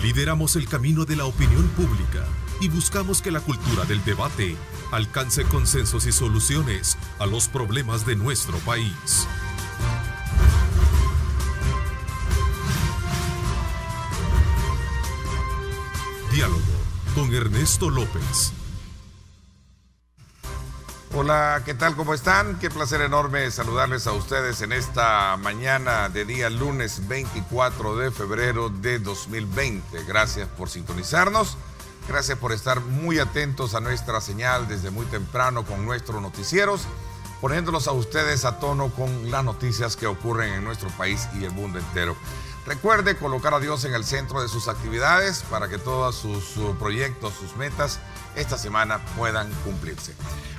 Lideramos el camino de la opinión pública y buscamos que la cultura del debate alcance consensos y soluciones a los problemas de nuestro país. Diálogo con Ernesto López. Hola, ¿qué tal? ¿Cómo están? Qué placer enorme saludarles a ustedes en esta mañana de día lunes 24 de febrero de 2020. Gracias por sintonizarnos, gracias por estar muy atentos a nuestra señal desde muy temprano con nuestros noticieros, poniéndolos a ustedes a tono con las noticias que ocurren en nuestro país y el mundo entero. Recuerde colocar a Dios en el centro de sus actividades para que todos sus proyectos, sus metas esta semana puedan cumplirse.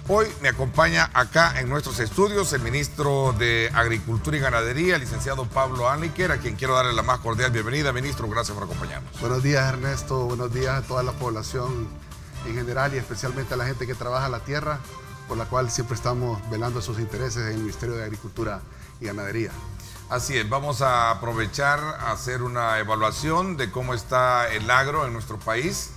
Hoy me acompaña acá en nuestros estudios el ministro de Agricultura y Ganadería, el licenciado Pablo Anliker, a quien quiero darle la más cordial bienvenida. Ministro, gracias por acompañarnos. Buenos días, Ernesto. Buenos días a toda la población en general y especialmente a la gente que trabaja la tierra, por la cual siempre estamos velando sus intereses en el Ministerio de Agricultura y Ganadería. Así es, vamos a aprovechar a hacer una evaluación de cómo está el agro en nuestro país.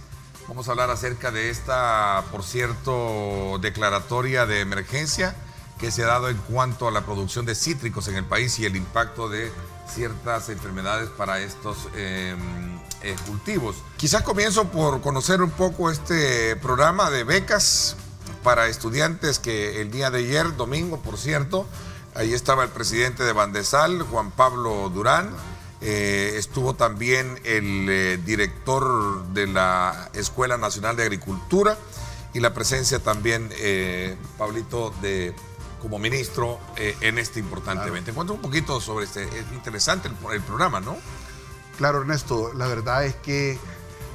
Vamos a hablar acerca de esta, por cierto, declaratoria de emergencia que se ha dado en cuanto a la producción de cítricos en el país y el impacto de ciertas enfermedades para estos cultivos. Quizás comienzo por conocer un poco este programa de becas para estudiantes que el día de ayer, domingo, por cierto, ahí estaba el presidente de Bandesal, Juan Pablo Durán. Estuvo también el director de la Escuela Nacional de Agricultura y la presencia también, Pablito, como ministro en este importante evento. Cuéntame un poquito sobre es interesante el programa, ¿no? Claro, Ernesto, la verdad es que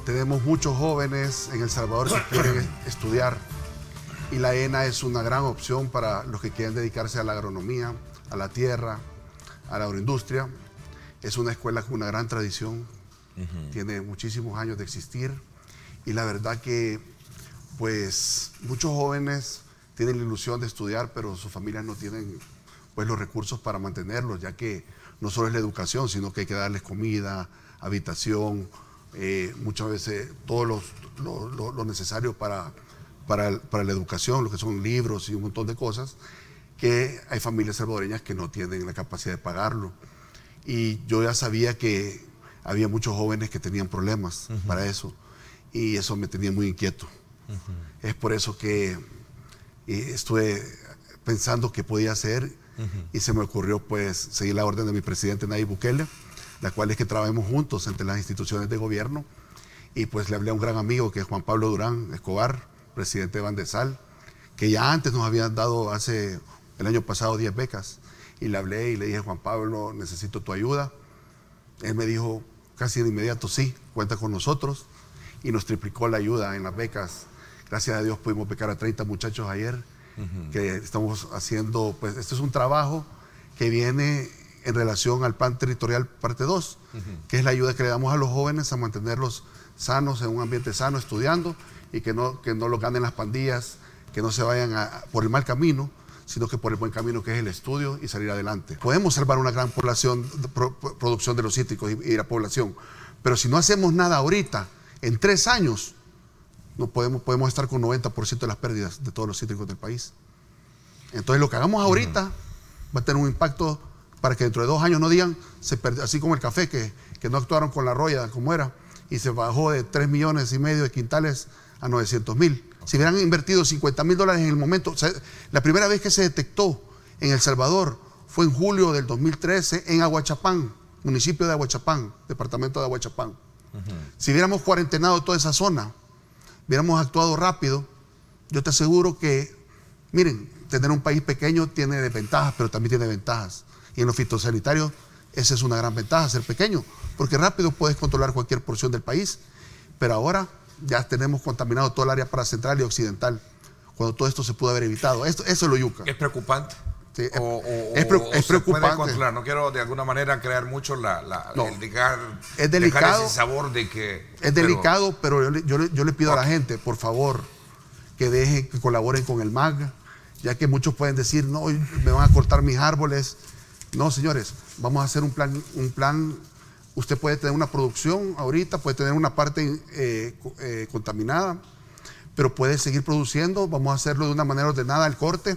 tenemos muchos jóvenes en El Salvador que quieren estudiar y la ENA es una gran opción para los que quieren dedicarse a la agronomía, a la tierra, a la agroindustria. Es una escuela con una gran tradición, tiene muchísimos años de existir y la verdad que pues muchos jóvenes tienen la ilusión de estudiar, pero sus familias no tienen pues los recursos para mantenerlos, ya que no solo es la educación, sino que hay que darles comida, habitación, muchas veces todo lo necesario para la educación, lo que son libros y un montón de cosas, que hay familias salvadoreñas que no tienen la capacidad de pagarlo. Y yo ya sabía que había muchos jóvenes que tenían problemas para eso y eso me tenía muy inquieto. Es por eso que estuve pensando qué podía hacer y se me ocurrió pues seguir la orden de mi presidente Nayib Bukele, la cual es que trabajemos juntos entre las instituciones de gobierno y pues le hablé a un gran amigo que es Juan Pablo Durán Escobar, presidente de Bandesal, que ya antes nos habían dado el año pasado 10 becas. Y le hablé y le dije, Juan Pablo, necesito tu ayuda. Él me dijo casi de inmediato, sí, cuenta con nosotros. Y nos triplicó la ayuda en las becas. Gracias a Dios pudimos becar a 30 muchachos ayer, que estamos haciendo, pues este es un trabajo que viene en relación al Plan Territorial Parte 2, que es la ayuda que le damos a los jóvenes a mantenerlos sanos, en un ambiente sano, estudiando, y que no los ganen las pandillas, que no se vayan por el mal camino, sino que por el buen camino que es el estudio y salir adelante. Podemos salvar una gran población, producción de los cítricos y la población, pero si no hacemos nada ahorita, en 3 años, no podemos estar con 90% de las pérdidas de todos los cítricos del país. Entonces lo que hagamos ahorita va a tener un impacto para que dentro de 2 años no digan, así como el café, que no actuaron con la roya como era, y se bajó de 3,5 millones de quintales a 900,000. Si hubieran invertido $50,000 en el momento, o sea, la primera vez que se detectó en El Salvador fue en julio del 2013 en Aguachapán, municipio de Aguachapán, departamento de Aguachapán. Si hubiéramos cuarentenado toda esa zona, hubiéramos actuado rápido, yo te aseguro que, miren, tener un país pequeño tiene desventajas, pero también tiene ventajas. Y en los fitosanitarios, esa es una gran ventaja, ser pequeño, porque rápido puedes controlar cualquier porción del país. Pero ahora ya tenemos contaminado todo el área paracentral y occidental, cuando todo esto se pudo haber evitado. Eso es lo yuca. ¿Es preocupante? Sí, es preocupante. Se puede controlar. No quiero de alguna manera crear mucho es delicado, ese sabor de que... Es delicado, pero yo le pido a la gente, por favor, que colaboren con el MAG, ya que muchos pueden decir, no, me van a cortar mis árboles. No, señores, vamos a hacer un plan usted puede tener una producción ahorita, puede tener una parte contaminada, pero puede seguir produciendo. Vamos a hacerlo de una manera ordenada el corte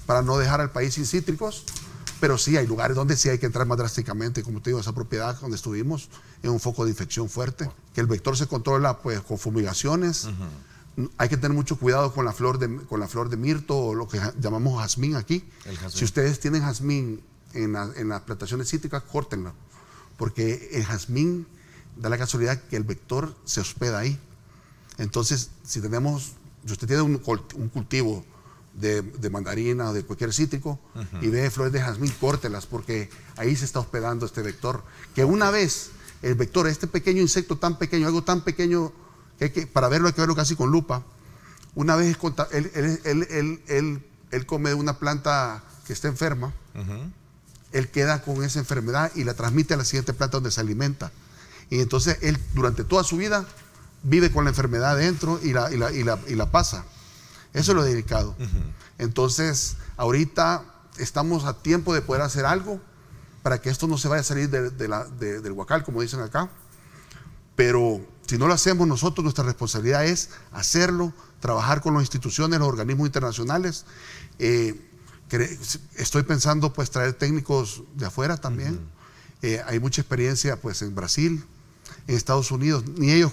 para no dejar al país sin cítricos. Pero sí, hay lugares donde sí hay que entrar más drásticamente. Como te digo, esa propiedad donde estuvimos es un foco de infección fuerte. Que el vector se controla pues con fumigaciones. Hay que tener mucho cuidado con la flor de mirto, o lo que llamamos jazmín aquí. Si ustedes tienen jazmín en las plantaciones cítricas, córtenlo. Porque el jazmín da la casualidad que el vector se hospeda ahí. Entonces, si usted tiene un cultivo de mandarina o de cualquier cítrico y ve flores de jazmín, córtelas, porque ahí se está hospedando este vector. Que una vez el vector, este pequeño insecto tan pequeño, algo tan pequeño, para verlo hay que verlo casi con lupa, una vez él come de una planta que está enferma, él queda con esa enfermedad y la transmite a la siguiente planta donde se alimenta. Y entonces él durante toda su vida vive con la enfermedad dentro y la pasa. Eso es lo delicado. Entonces, ahorita estamos a tiempo de poder hacer algo para que esto no se vaya a salir del huacal, como dicen acá. Pero si no lo hacemos nosotros, nuestra responsabilidad es hacerlo, trabajar con las instituciones, los organismos internacionales. Estoy pensando pues traer técnicos de afuera también. Hay mucha experiencia pues en Brasil, en Estados Unidos, ni ellos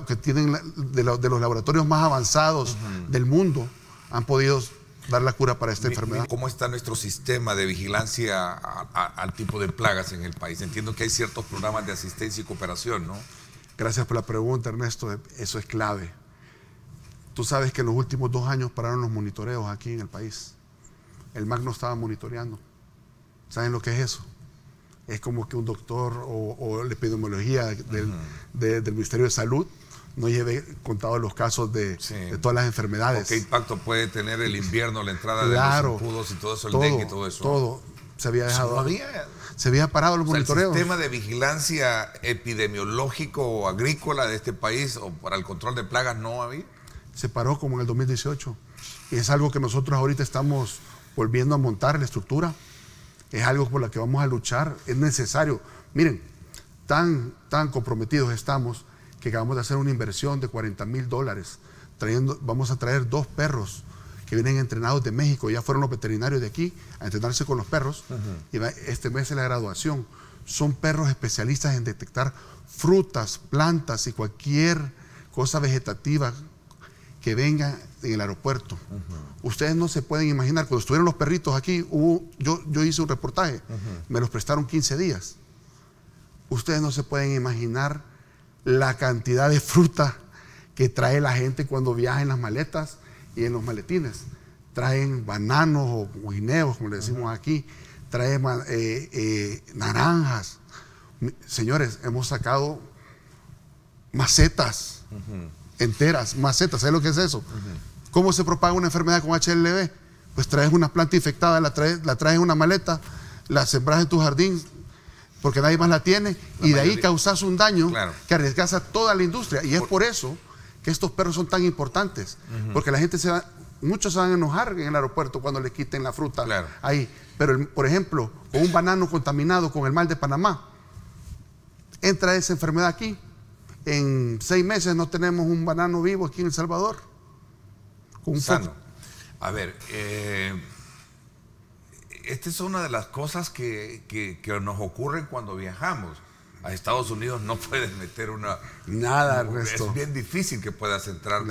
que tienen de los laboratorios más avanzados del mundo han podido dar la cura para esta enfermedad. ¿Cómo está nuestro sistema de vigilancia al tipo de plagas en el país? Entiendo que hay ciertos programas de asistencia y cooperación, ¿no? Gracias por la pregunta, Ernesto. Eso es clave. Tú sabes que en los últimos 2 años pararon los monitoreos aquí en el país. El MAC no estaba monitoreando. ¿Saben lo que es eso? Es como que un doctor o la epidemiología del Ministerio de Salud no lleve contados los casos de todas las enfermedades. ¿Qué impacto puede tener el invierno, la entrada de los zancudos y todo eso, el dengue y todo eso? Todo se había dejado. Se había parado los monitoreos. ¿El sistema de vigilancia epidemiológico o agrícola de este país o para el control de plagas no había? Se paró como en el 2018. Y es algo que nosotros ahorita estamos volviendo a montar la estructura. Es algo por lo que vamos a luchar. Es necesario. Miren, tan comprometidos estamos que acabamos de hacer una inversión de $40,000. Vamos a traer 2 perros que vienen entrenados de México. Ya fueron los veterinarios de aquí a entrenarse con los perros. Y este mes es la graduación. Son perros especialistas en detectar frutas, plantas y cualquier cosa vegetativa que venga en el aeropuerto. Ustedes no se pueden imaginar, cuando estuvieron los perritos aquí, yo hice un reportaje, me los prestaron 15 días. Ustedes no se pueden imaginar la cantidad de fruta que trae la gente cuando viaja en las maletas y en los maletines. Traen bananos o guineos, como le decimos aquí, traen naranjas. Señores, hemos sacado macetas enteras, macetas. ¿Sabes lo que es eso? ¿Cómo se propaga una enfermedad con HLV? Pues traes una planta infectada, la traes en una maleta, la sembras en tu jardín porque nadie más la tiene y de ahí causas un daño que arriesgas a toda la industria. Y es por eso que estos perros son tan importantes, porque la gente muchos se van a enojar en el aeropuerto cuando le quiten la fruta ahí. Pero, por ejemplo, con un banano contaminado con el mal de Panamá, entra esa enfermedad aquí. En 6 meses no tenemos un banano vivo aquí en El Salvador. Sano. A ver, esta es una de las cosas que nos ocurren cuando viajamos. A Estados Unidos no puedes meter nada, Ernesto. Es bien difícil que puedas entrar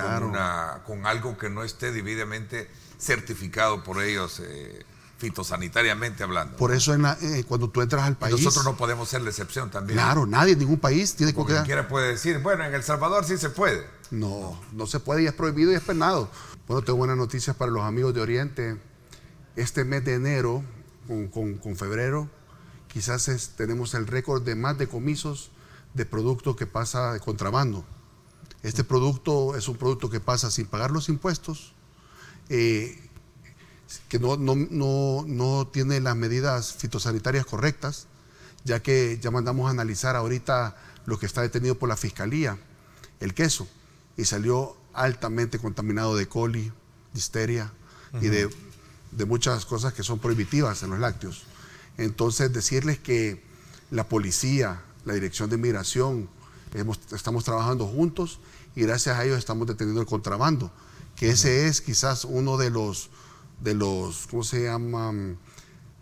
con algo que no esté debidamente certificado por ellos, fitosanitariamente hablando. Por eso cuando tú entras al país... Y nosotros no podemos ser la excepción también. Claro, nadie en ningún país tiene que... Cualquiera puede decir, bueno, en El Salvador sí se puede. No, no se puede y es prohibido y es penado. Bueno, tengo buenas noticias para los amigos de Oriente. Este mes de enero, con febrero, quizás tenemos el récord de más decomisos de producto que pasa de contrabando. Este producto es un producto que pasa sin pagar los impuestos, que no tiene las medidas fitosanitarias correctas, ya que ya mandamos a analizar ahorita lo que está detenido por la Fiscalía, el queso, y salió altamente contaminado de coli, listeria y de muchas cosas que son prohibitivas en los lácteos. Entonces, decirles que la policía, la Dirección de Migración, estamos trabajando juntos y gracias a ellos estamos deteniendo el contrabando, que ese es quizás uno de los ¿cómo se llama?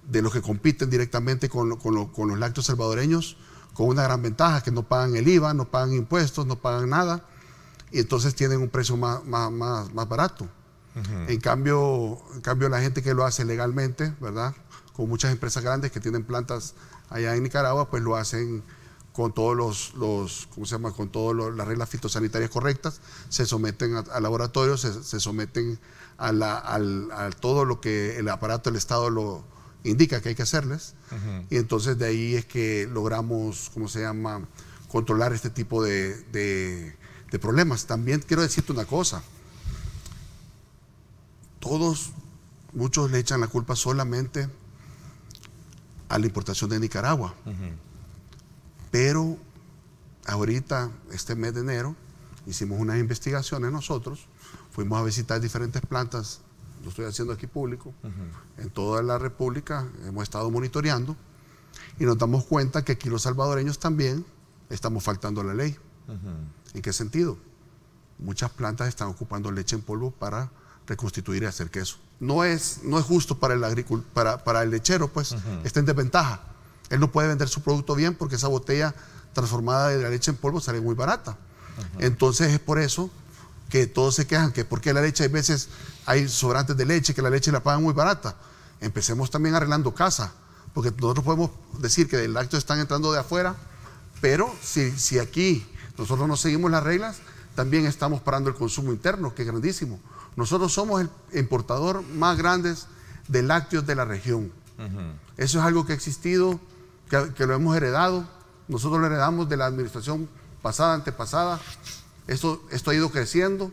De los que compiten directamente con los lácteos salvadoreños, con una gran ventaja, que no pagan el IVA, no pagan impuestos, no pagan nada, y entonces tienen un precio más barato. En cambio, la gente que lo hace legalmente, ¿verdad? Con muchas empresas grandes que tienen plantas allá en Nicaragua, pues lo hacen con todos ¿cómo se llama? Con todas las reglas fitosanitarias correctas, se someten a laboratorios, se someten a todo lo que el aparato del Estado lo indica que hay que hacerles, y entonces de ahí es que logramos, ¿cómo se llama?, controlar este tipo de problemas. También quiero decirte una cosa, muchos le echan la culpa solamente a la importación de Nicaragua, pero ahorita, este mes de enero, hicimos unas investigaciones nosotros, fuimos a visitar diferentes plantas, lo estoy haciendo aquí público, en toda la República, hemos estado monitoreando y nos damos cuenta que aquí los salvadoreños también estamos faltando a la ley. ¿En qué sentido? Muchas plantas están ocupando leche en polvo para reconstituir y hacer queso. No es justo para el lechero, pues, está en desventaja. Él no puede vender su producto bien porque esa botella transformada de la leche en polvo sale muy barata. Entonces es por eso que todos se quejan, que porque la leche, hay veces hay sobrantes de leche, que la leche la pagan muy barata. Empecemos también arreglando casa, porque nosotros podemos decir que el lácteo están entrando de afuera, pero si aquí nosotros no seguimos las reglas, también estamos parando el consumo interno, que es grandísimo. Nosotros somos el importador más grande de lácteos de la región. Eso es algo que ha existido, que lo hemos heredado. Nosotros lo heredamos de la administración pasada, antepasada. Esto ha ido creciendo.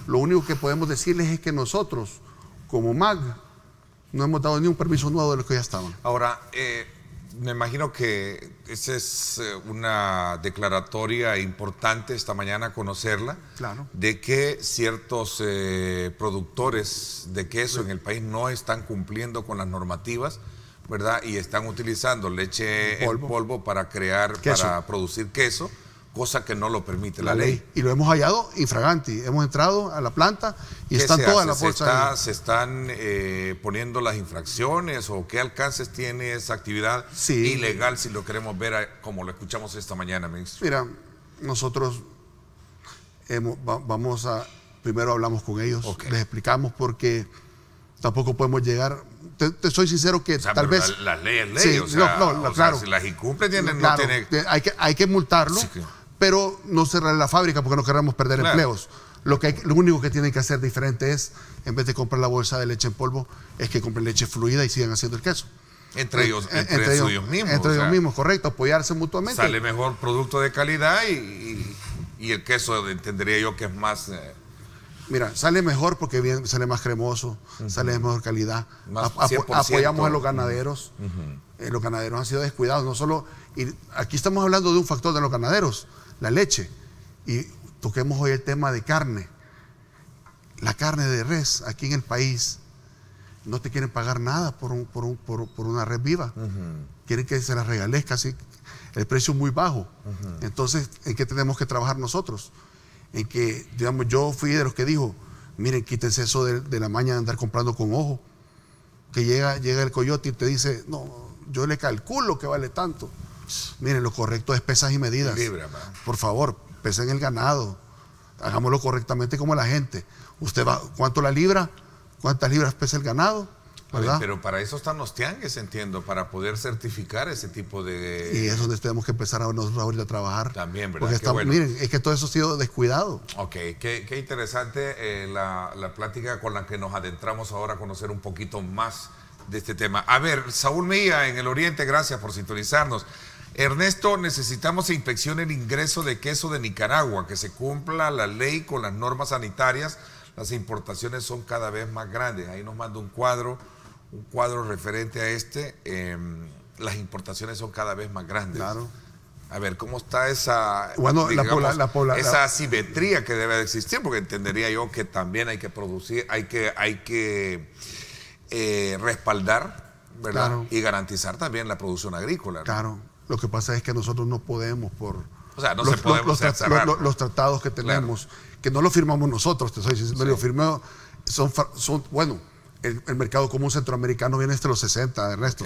Lo único que podemos decirles es que nosotros, como MAG, no hemos dado ni un permiso nuevo de los que ya estaban. Ahora, me imagino que esa es una declaratoria importante esta mañana conocerla, claro, de que ciertos productores de queso en el país no están cumpliendo con las normativas, ¿verdad? Y están utilizando leche en polvo para producir queso, cosa que no lo permite la ley. Y lo hemos hallado infraganti. Hemos entrado a la planta y están todas las bolsas. ¿Se están poniendo las infracciones o qué alcances tiene esa actividad ilegal, si lo queremos ver como lo escuchamos esta mañana, ministro? Mira, nosotros primero hablamos con ellos, les explicamos, porque tampoco podemos llegar. Te soy sincero que tal vez la ley es ley, claro, si las incumplen hay que multarlo, pero no cerrar la fábrica porque no queremos perder empleos. Lo único que tienen que hacer diferente es, en vez de comprar la bolsa de leche en polvo, es que compren leche fluida y sigan haciendo el queso. Entre ellos mismos. Entre ellos mismos, correcto, apoyarse mutuamente. Sale mejor producto de calidad y el queso entendería yo que es más... Mira, sale mejor porque sale más cremoso, sale de mejor calidad. Apoyamos a los ganaderos. Los ganaderos han sido descuidados, no solo... Y aquí estamos hablando de un factor de los ganaderos, la leche. Y toquemos hoy el tema de carne. La carne de res aquí en el país, no te quieren pagar nada por una res viva. Quieren que se la regales casi el precio muy bajo. Entonces, ¿en qué tenemos que trabajar nosotros? En que, digamos, yo fui de los que dijo, miren, quítense eso de la maña de andar comprando con ojo, que llega el coyote y te dice, no, yo le calculo que vale tanto. Miren, lo correcto es pesas y medidas. Por favor, pesen el ganado, hagámoslo correctamente como la gente. Usted va, ¿cuánto la libra? ¿Cuántas libras pesa el ganado? Ver, pero para eso están los tianguis, entiendo, para poder certificar ese tipo de... Y es donde tenemos que empezar nosotros ahorita a trabajar. También, ¿verdad? Porque bueno. Miren, es que todo eso ha sido descuidado. Ok, qué interesante la plática con la que nos adentramos ahora a conocer un poquito más de este tema. A ver, Saúl Mejía en el Oriente, gracias por sintonizarnos. Ernesto, necesitamos inspección el ingreso de queso de Nicaragua, que se cumpla la ley con las normas sanitarias. Las importaciones son cada vez más grandes. Ahí nos manda un cuadro referente a las importaciones son cada vez más grandes. Claro. A ver, ¿cómo está esa, esa asimetría que debe de existir? Porque entendería yo que también hay que producir, hay que respaldar, ¿verdad? Claro. Y garantizar también la producción agrícola, ¿no? Claro. Lo que pasa es que nosotros no podemos por O sea, no se podemos cerrar, ¿no? los tratados que tenemos, que no los firmamos nosotros, te estoy diciendo, lo firmó, bueno, el mercado común centroamericano viene desde los 60, Ernesto.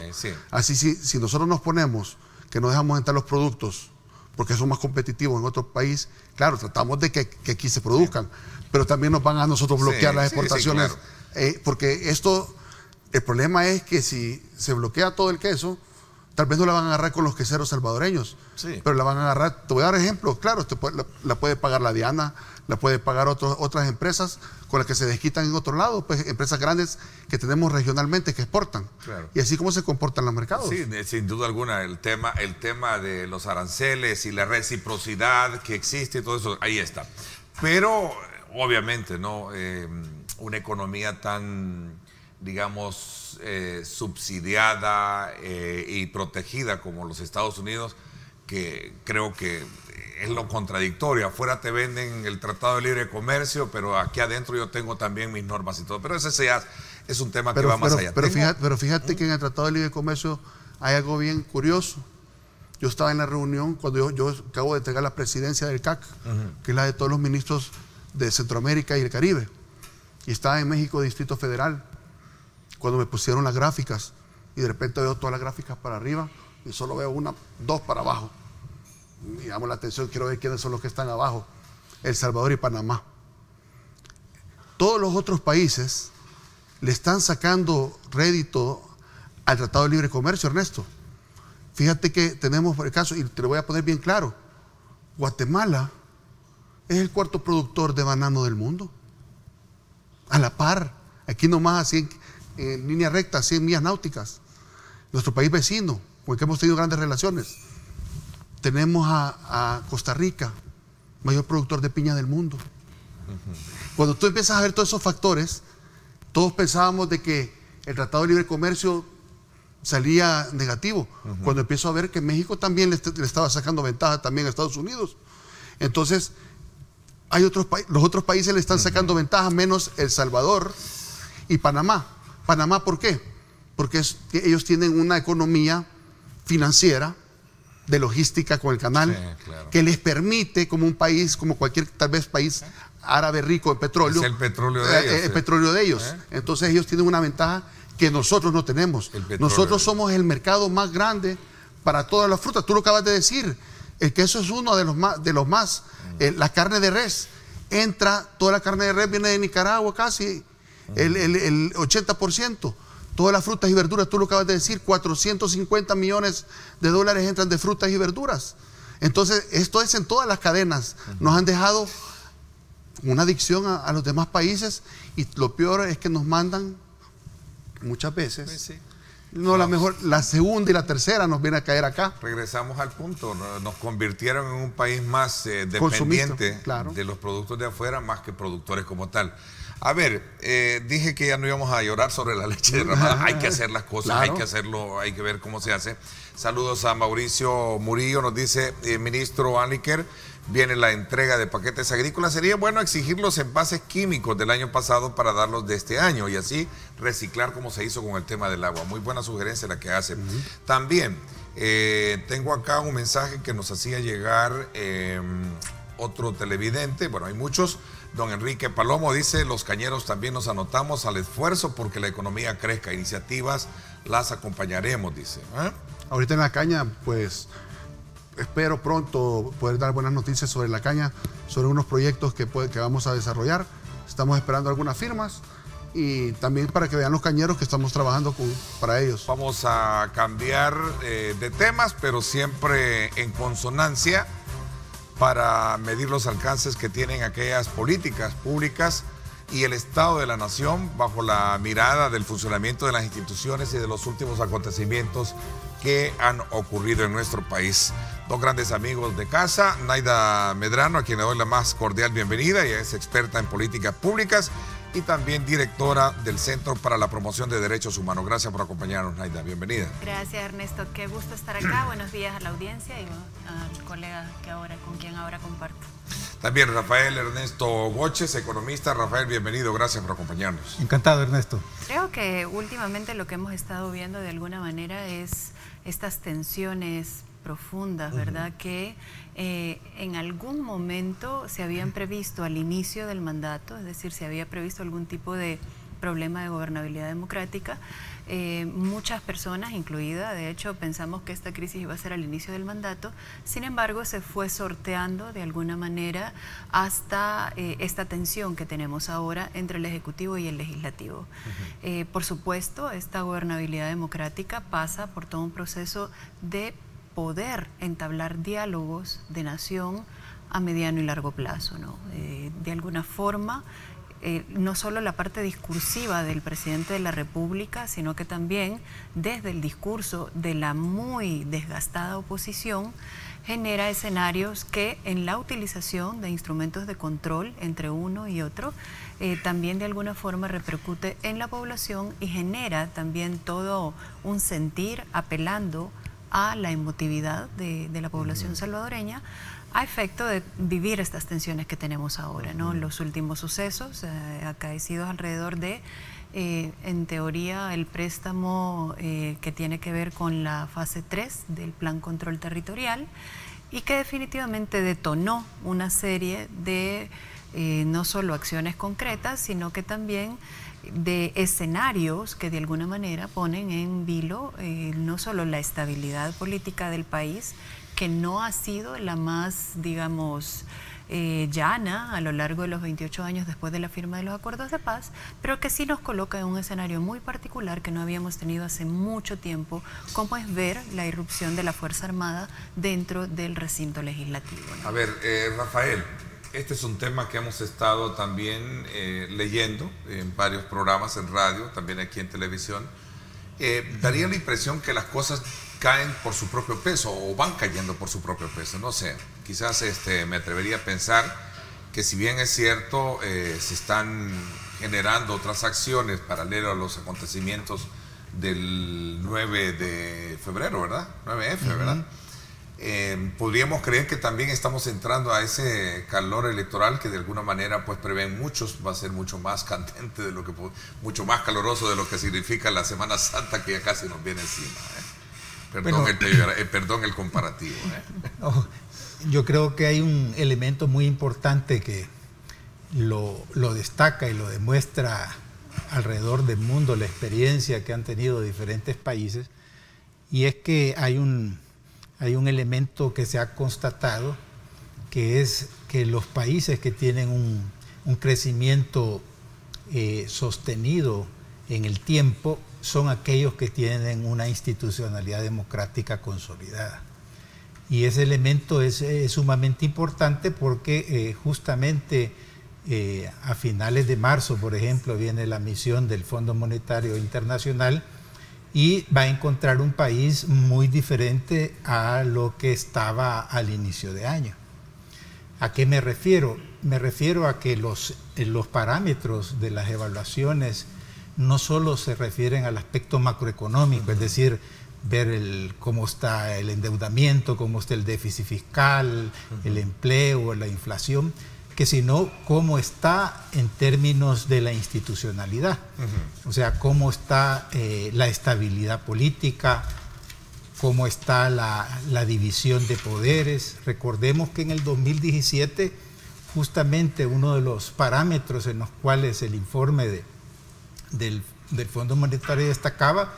Así, si nosotros nos ponemos que no dejamos entrar los productos porque son más competitivos en otro país, claro, tratamos de que aquí se produzcan, pero también nos van a nosotros bloquear las exportaciones, porque el problema es que si se bloquea todo el queso, tal vez no la van a agarrar con los queseros salvadoreños, pero la van a agarrar. Te voy a dar ejemplos, claro, la puede pagar la Diana, la puede pagar otras empresas con las que se desquitan en otro lado, pues empresas grandes que tenemos regionalmente que exportan. Claro. Y así como se comportan los mercados. Sí, sin duda alguna, el tema de los aranceles y la reciprocidad que existe y todo eso, ahí está. Pero, obviamente, ¿no? Una economía tan, digamos, subsidiada y protegida como los Estados Unidos, que creo que es lo contradictorio. Afuera te venden el Tratado de Libre Comercio, pero aquí adentro yo tengo también mis normas y todo. Pero ese ya es un tema que va más allá. Pero fíjate que en el Tratado de Libre Comercio hay algo bien curioso. Yo estaba en la reunión cuando yo acabo de entregar la presidencia del CAC, que es la de todos los ministros de Centroamérica y el Caribe. Y estaba en México, Distrito Federal, cuando me pusieron las gráficas. Y de repente veo todas las gráficas para arriba y solo veo dos para abajo. Me llama la atención, quiero ver quiénes son los que están abajo. El Salvador y Panamá. Todos los otros países le están sacando rédito al Tratado de Libre Comercio, Ernesto. Fíjate que tenemos por el caso, y te lo voy a poner bien claro, Guatemala es el cuarto productor de banano del mundo. A la par, aquí nomás así en línea recta, 100 millas náuticas. Nuestro país vecino, con el que hemos tenido grandes relaciones. Tenemos a Costa Rica, mayor productor de piña del mundo. Cuando tú empiezas a ver todos esos factores, todos pensábamos de que el Tratado de Libre Comercio salía negativo. Cuando empiezo a ver que México también le estaba sacando ventaja también a Estados Unidos. Entonces, los otros países le están sacando ventaja, menos El Salvador y Panamá. ¿Panamá por qué? Porque ellos tienen una economía financiera de logística con el canal, que les permite, como un país, como cualquier tal vez país árabe rico en petróleo, es el petróleo de ellos. El petróleo de ellos. Entonces ellos tienen una ventaja que nosotros no tenemos. Nosotros somos el mercado más grande para todas las frutas. Tú lo acabas de decir. El queso es uno de los más. La carne de res. Toda la carne de res viene de Nicaragua casi. El 80%. Todas las frutas y verduras, tú lo acabas de decir, 450 millones de dólares entran de frutas y verduras. Entonces, esto es en todas las cadenas. Nos han dejado una adicción a los demás países y lo peor es que nos mandan muchas veces. No, la segunda y la tercera nos viene a caer acá. Regresamos al punto, nos convirtieron en un país más dependiente de los productos de afuera, más que productores como tal. A ver, dije que ya no íbamos a llorar sobre la leche derramada. Hay que hacer las cosas, hay que hacerlo, hay que ver cómo se hace. Saludos a Mauricio Murillo, nos dice, ministro Anliker, viene la entrega de paquetes agrícolas. Sería bueno exigir los envases químicos del año pasado para darlos de este año y así reciclar como se hizo con el tema del agua. Muy buena sugerencia la que hace. También tengo acá un mensaje que nos hacía llegar otro televidente. Bueno, hay muchos. Don Enrique Palomo dice, los cañeros también nos anotamos al esfuerzo porque la economía crezca. Iniciativas las acompañaremos, dice. Ahorita en la caña, pues, espero pronto poder dar buenas noticias sobre la caña, sobre unos proyectos que vamos a desarrollar. Estamos esperando algunas firmas y también para que vean los cañeros que estamos trabajando para ellos. Vamos a cambiar de temas, pero siempre en consonancia, para medir los alcances que tienen aquellas políticas públicas y el Estado de la Nación bajo la mirada del funcionamiento de las instituciones y de los últimos acontecimientos que han ocurrido en nuestro país. Dos grandes amigos de casa, Naida Medrano, a quien le doy la más cordial bienvenida, ella es experta en políticas públicas y también directora del Centro para la Promoción de Derechos Humanos. Gracias por acompañarnos, Naida. Bienvenida. Gracias, Ernesto. Qué gusto estar acá. Buenos días a la audiencia y al colega con quien ahora comparto. También Rafael Ernesto Goches, economista. Rafael, bienvenido. Gracias por acompañarnos. Encantado, Ernesto. Creo que últimamente lo que hemos estado viendo de alguna manera es estas tensiones profundas, ¿verdad? Que en algún momento se habían previsto al inicio del mandato, es decir, se había previsto algún tipo de problema de gobernabilidad democrática. Muchas personas, incluida, de hecho, pensamos que esta crisis iba a ser al inicio del mandato. Sin embargo, se fue sorteando de alguna manera hasta esta tensión que tenemos ahora entre el Ejecutivo y el Legislativo. Por supuesto, esta gobernabilidad democrática pasa por todo un proceso de poder entablar diálogos de nación a mediano y largo plazo, ¿no? De alguna forma, no solo la parte discursiva del presidente de la República, sino que también desde el discurso de la muy desgastada oposición genera escenarios que en la utilización de instrumentos de control entre uno y otro también de alguna forma repercute en la población y genera también todo un sentir apelando a la emotividad de la población salvadoreña a efecto de vivir estas tensiones que tenemos ahora, ¿no? Los últimos sucesos acaecidos alrededor de, en teoría, el préstamo que tiene que ver con la fase 3 del Plan Control Territorial y que definitivamente detonó una serie de no solo acciones concretas, sino que también de escenarios que de alguna manera ponen en vilo no solo la estabilidad política del país, que no ha sido la más, digamos, llana a lo largo de los 28 años después de la firma de los acuerdos de paz, pero que sí nos coloca en un escenario muy particular que no habíamos tenido hace mucho tiempo, como es ver la irrupción de la Fuerza Armada dentro del recinto legislativo, ¿no? A ver, Rafael, este es un tema que hemos estado también leyendo en varios programas en radio, también aquí en televisión. Daría la impresión que las cosas caen por su propio peso o van cayendo por su propio peso, no sé, quizás me atrevería a pensar que si bien es cierto se están generando otras acciones paralelas a los acontecimientos del 9 de febrero, ¿verdad? 9F, ¿verdad? Podríamos creer que también estamos entrando a ese calor electoral que de alguna manera pues prevén muchos, va a ser mucho más candente de lo que, mucho más caloroso de lo que significa la Semana Santa que ya casi nos viene encima, Perdón, bueno, perdón el comparativo. No, yo creo que hay un elemento muy importante que lo destaca y lo demuestra alrededor del mundo la experiencia que han tenido diferentes países, y es que hay un elemento que se ha constatado, que es que los países que tienen un crecimiento sostenido en el tiempo son aquellos que tienen una institucionalidad democrática consolidada. Y ese elemento es sumamente importante porque justamente a finales de marzo, por ejemplo, viene la misión del Fondo Monetario Internacional y va a encontrar un país muy diferente a lo que estaba al inicio de año. ¿A qué me refiero? Me refiero a que los parámetros de las evaluaciones no solo se refieren al aspecto macroeconómico, es decir, ver cómo está el endeudamiento, cómo está el déficit fiscal, el empleo, la inflación, sino cómo está en términos de la institucionalidad. O sea, cómo está la estabilidad política, cómo está la división de poderes. Recordemos que en el 2017, justamente uno de los parámetros en los cuales el informe del Fondo Monetario destacaba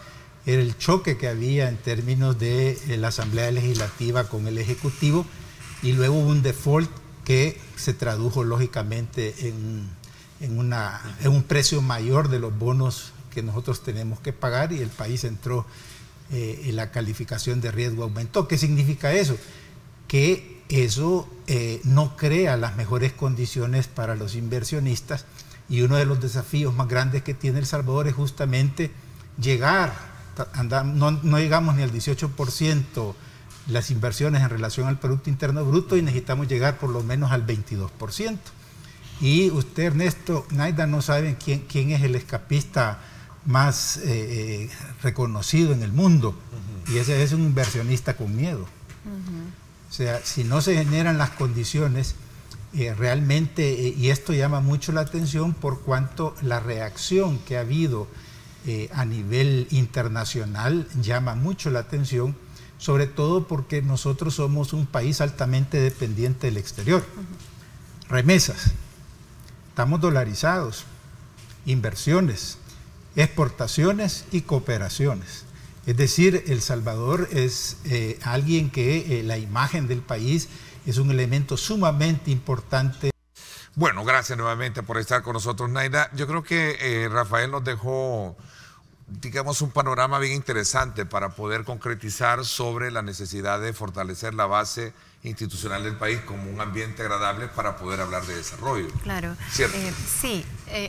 era el choque que había en términos de la Asamblea Legislativa con el Ejecutivo, y luego hubo un default que se tradujo lógicamente en un precio mayor de los bonos que nosotros tenemos que pagar, y el país entró en la calificación de riesgo aumentó. ¿Qué significa eso? Que eso no crea las mejores condiciones para los inversionistas, y uno de los desafíos más grandes que tiene El Salvador es justamente llegar, no llegamos ni al 18% las inversiones en relación al Producto Interno Bruto, y necesitamos llegar por lo menos al 22%. Y usted, Ernesto, Naida, no saben quién es el escapista más reconocido en el mundo, y ese es un inversionista con miedo. O sea, si no se generan las condiciones, realmente, y esto llama mucho la atención por cuanto la reacción que ha habido a nivel internacional llama mucho la atención sobre todo porque nosotros somos un país altamente dependiente del exterior. Remesas, estamos dolarizados, inversiones, exportaciones y cooperaciones. Es decir, El Salvador es alguien que la imagen del país es un elemento sumamente importante. Bueno, gracias nuevamente por estar con nosotros, Naida. Yo creo que Rafael nos dejó, digamos, un panorama bien interesante para poder concretizar sobre la necesidad de fortalecer la base institucional del país como un ambiente agradable para poder hablar de desarrollo. Claro. ¿Cierto? Sí,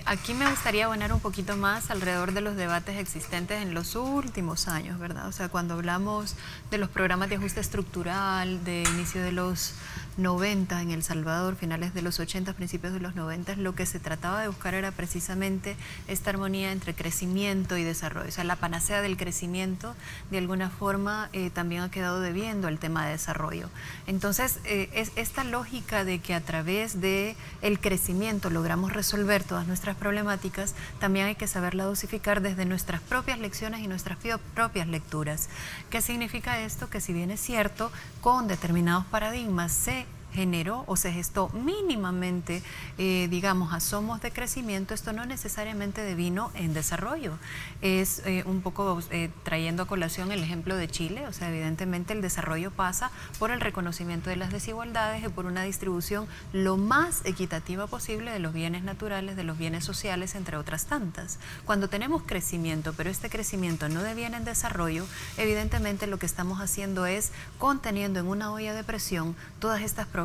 aquí me gustaría abonar un poquito más alrededor de los debates existentes en los últimos años, ¿verdad? O sea, cuando hablamos de los programas de ajuste estructural, de inicio de los 90 en El Salvador, finales de los 80, principios de los 90, lo que se trataba de buscar era precisamente esta armonía entre crecimiento y desarrollo. O sea, la panacea del crecimiento, de alguna forma, también ha quedado debiendo al tema de desarrollo. Entonces, es esta lógica de que a través del crecimiento logramos resolver todas nuestras problemáticas, también hay que saberla dosificar desde nuestras propias lecciones y nuestras propias lecturas. ¿Qué significa esto? Que si bien es cierto, con determinados paradigmas se generó o se gestó mínimamente, digamos, asomos de crecimiento, esto no necesariamente devino en desarrollo. Es un poco trayendo a colación el ejemplo de Chile, o sea, evidentemente el desarrollo pasa por el reconocimiento de las desigualdades y por una distribución lo más equitativa posible de los bienes naturales, de los bienes sociales, entre otras tantas. Cuando tenemos crecimiento, pero este crecimiento no deviene en desarrollo, evidentemente lo que estamos haciendo es conteniendo en una olla de presión todas estas problemáticas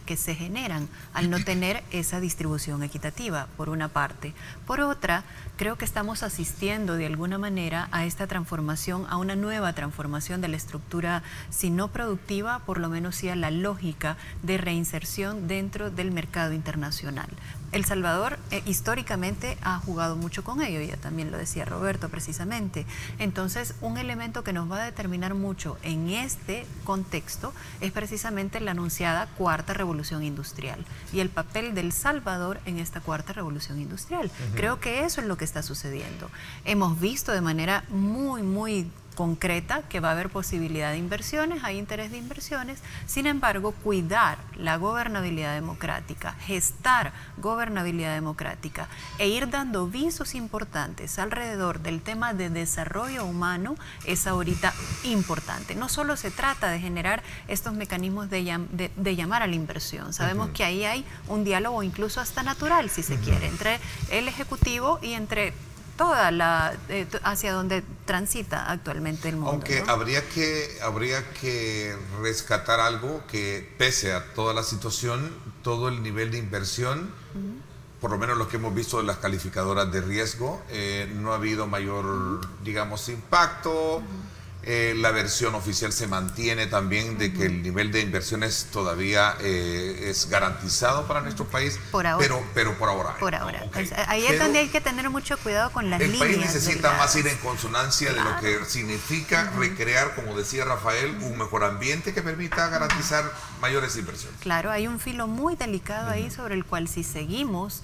que se generan al no tener esa distribución equitativa, por una parte. Por otra, creo que estamos asistiendo de alguna manera a esta transformación, a una nueva transformación de la estructura, si no productiva, por lo menos sí a la lógica de reinserción dentro del mercado internacional. El Salvador históricamente ha jugado mucho con ello, ya también lo decía Roberto precisamente. Entonces, un elemento que nos va a determinar mucho en este contexto es precisamente la anunciada Cuarta Revolución Industrial y el papel del Salvador en esta Cuarta Revolución Industrial. Creo que eso es lo que está sucediendo. Hemos visto de manera muy concreta que va a haber posibilidad de inversiones, hay interés de inversiones, sin embargo, cuidar la gobernabilidad democrática, gestar gobernabilidad democrática e ir dando visos importantes alrededor del tema de desarrollo humano es ahorita importante. No solo se trata de generar estos mecanismos de llamar a la inversión, sabemos que ahí hay un diálogo incluso hasta natural, si se quiere, entre el Ejecutivo y entre toda la hacia donde transita actualmente el mundo. Aunque ¿no? habría que rescatar algo que pese a toda la situación, todo el nivel de inversión, por lo menos lo que hemos visto de las calificadoras de riesgo, no ha habido mayor, digamos, impacto. La versión oficial se mantiene también de que el nivel de inversiones todavía es garantizado para nuestro país, por ahora. Pero por ahora. Por ahora. Okay. Ahí es donde hay que tener mucho cuidado con las líneas. El país necesita delgadas. más ir en consonancia de lo que significa recrear, como decía Rafael, un mejor ambiente que permita garantizar mayores inversiones. Claro, hay un filo muy delicado ahí sobre el cual si seguimos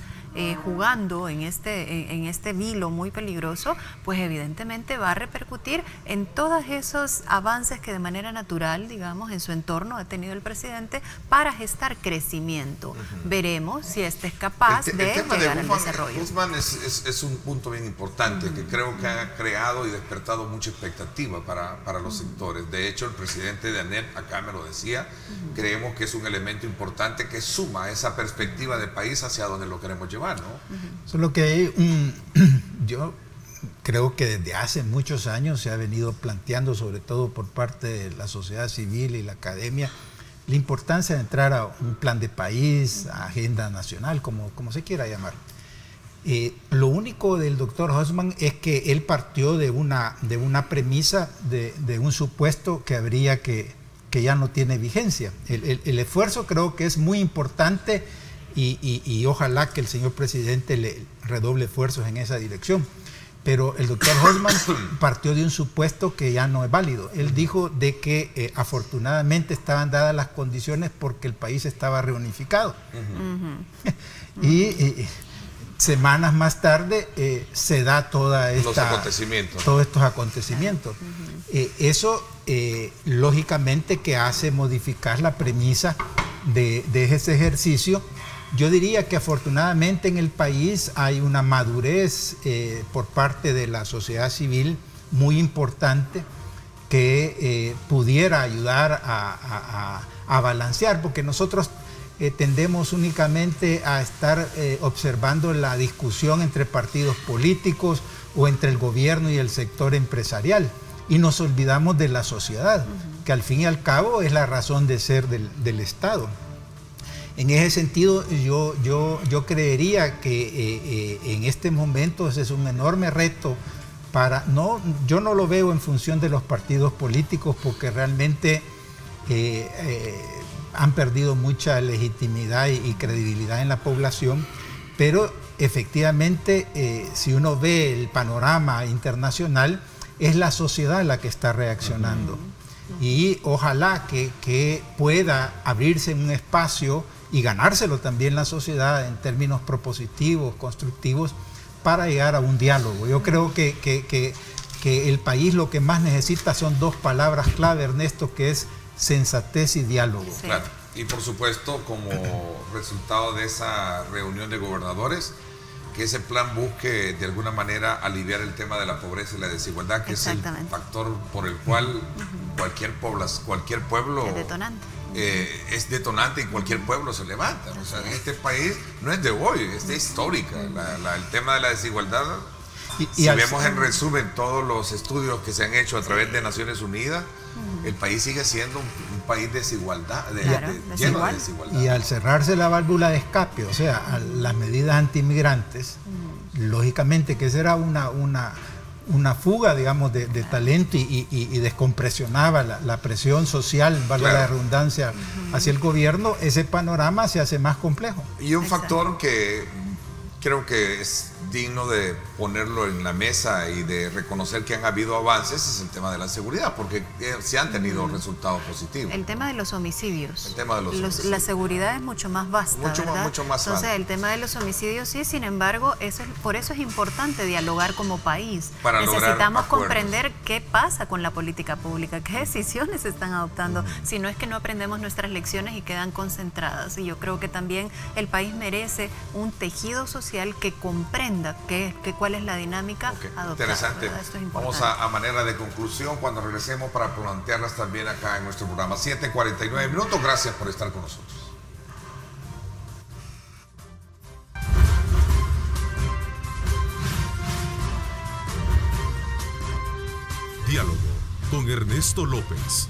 jugando en este vilo muy peligroso, pues evidentemente va a repercutir en todos esos avances que de manera natural, digamos, en su entorno ha tenido el presidente para gestar crecimiento. Veremos si este es capaz de llegar al desarrollo. Guzmán es un punto bien importante que creo que ha creado y despertado mucha expectativa para los sectores. De hecho, el presidente de ANEP acá me lo decía, creemos que es un elemento importante que suma esa perspectiva de país hacia donde lo queremos llevar, ¿no? Solo que hay yo creo que desde hace muchos años se ha venido planteando, sobre todo por parte de la sociedad civil y la academia, la importancia de entrar a un plan de país, a agenda nacional, como se quiera llamar. Lo único del doctor Husman es que él partió de una premisa, de un supuesto que habría que ya no tiene vigencia. El esfuerzo creo que es muy importante y ojalá que el señor presidente le redoble esfuerzos en esa dirección. Pero el doctor Husman partió de un supuesto que ya no es válido. Él dijo de que afortunadamente estaban dadas las condiciones porque el país estaba reunificado. Y semanas más tarde se da todos estos acontecimientos. Eso lógicamente que hace modificar la premisa de ese ejercicio. Yo diría que afortunadamente en el país hay una madurez por parte de la sociedad civil muy importante que pudiera ayudar a balancear, porque nosotros tendemos únicamente a estar observando la discusión entre partidos políticos o entre el gobierno y el sector empresarial, y nos olvidamos de la sociedad, que al fin y al cabo es la razón de ser del Estado. En ese sentido, yo creería que en este momento es un enorme reto yo no lo veo en función de los partidos políticos, porque realmente han perdido mucha legitimidad y credibilidad en la población, pero efectivamente si uno ve el panorama internacional, es la sociedad la que está reaccionando. Y ojalá que pueda abrirse un espacio y ganárselo también la sociedad en términos propositivos, constructivos, para llegar a un diálogo. Yo creo que el país lo que más necesita son dos palabras clave, Ernesto, que es sensatez y diálogo. Sí. Claro. Y por supuesto, como resultado de esa reunión de gobernadores, que ese plan busque de alguna manera aliviar el tema de la pobreza y la desigualdad, que es el factor por el cual cualquier pueblo es detonante. Es detonante y cualquier pueblo se levanta. O sea, en este país no es de hoy, es de histórica. El tema de la desigualdad, si vemos en resumen todos los estudios que se han hecho a través de Naciones Unidas, el país sigue siendo un país de desigualdad, lleno de desigualdad. Y al cerrarse la válvula de escape, o sea, a las medidas antiinmigrantes, lógicamente que será una fuga, digamos, de talento y descompresionaba la presión social, valga la redundancia, hacia el gobierno. Ese panorama se hace más complejo. Y un factor que creo que es digno de ponerlo en la mesa y de reconocer que han habido avances es el tema de la seguridad, porque se han tenido resultados positivos. El tema de los homicidios. El tema de los homicidios. La seguridad es mucho más vasta, ¿verdad? Mucho más Entonces, vasta. el tema de los homicidios sí, sin embargo, por eso es importante dialogar como país. Para necesitamos lograr comprender qué pasa con la política pública, qué decisiones se están adoptando, si no es que no aprendemos nuestras lecciones y quedan concentradas. Y yo creo que también el país merece un tejido social que comprenda cuál es la dinámica adoptada. Interesante. Esto es Vamos a manera de conclusión cuando regresemos para plantearlas también acá en nuestro programa. 7:49 minutos. Gracias por estar con nosotros. Diálogo con Ernesto López.